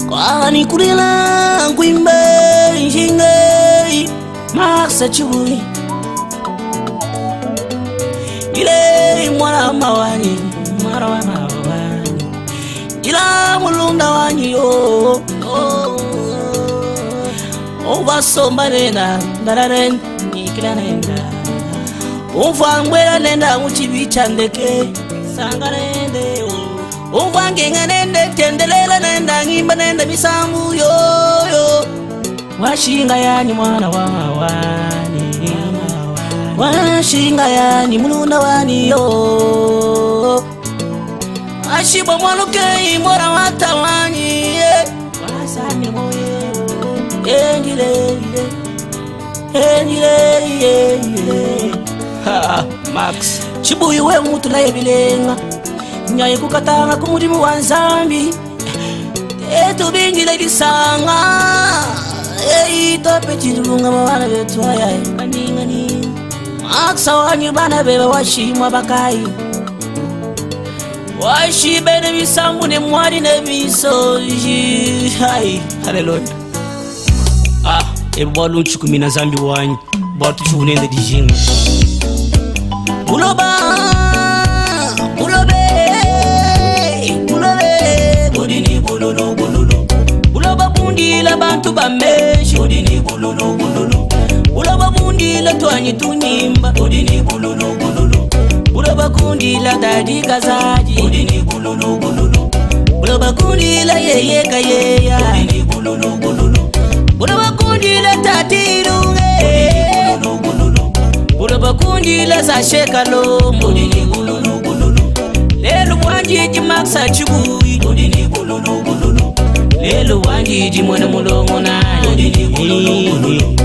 Kwani kulila ngwimbe njingai Max Chibui ile mwana mawani mara wa mawani ila mulunda wani yo Ovasomba nenda ndararen nikila nenda Uvangwela nenda muchibicha ndeke sanga nende Uvangenga nende tendelela nenda ngimba nenda bisambu yo Washinga yani mwana wa mawani Washinga yani mulunda wani yo Ashiba mwaluke imora watalani Wasani moye Max Chibui we mutu la yebilenga Nyaye kukatanga kumudimu wa Nzambi Eto bingile disanga Tope chidunga mawana betu ayaye Ngani Max wanyu bana beba washimwa bakai Washibene bisambu ne mwari ne bisoji Hai Hallelujah Ebwalu chukumi na Zambi wanyu Bwatu chunende dijinga Buloba Bulobe Bulobe Budini bululu bululu Buloba bundi la bantu bameshi Budini bululu bululu Buloba bundi la tuanyi tunimba Budini bululu bululu Buloba kundi la dadi kazaji Budini bululu bululu Buloba kundi la yeye kayeya Budini bululu bululu Buloba kundi la tatiru Buloba kundi la sasheka lombo Lelo wanjiji Max Chibui Lelo wanjiji mwana mulongo nani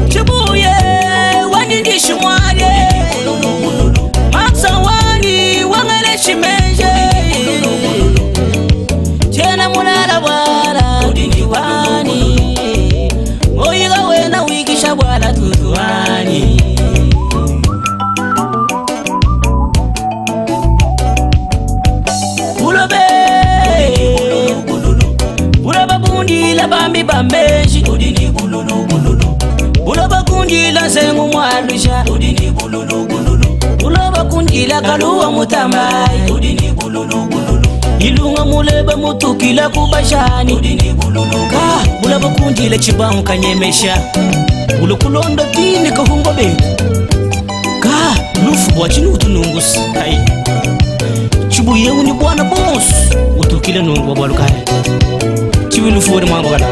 Chibuye wanjiji shumwari Max wani wangale shimenje Chena mulala wala wani Oyiga wena wikisha wala tutuani Bulobe Buloba bundi la bambi bambeji Buloba kundi la zengu mwalusha Buloba kundi la kaluwa mutamai Ilunga muleba mutukila kubashani Buloba kundi la chibamu kanyemesha Ulokulondo tini kahungo betu Lufu bwa chini utunungus Chibuye uni bwana boss utukile nungu wabalukaya Chibu lufu wadi mwangu gada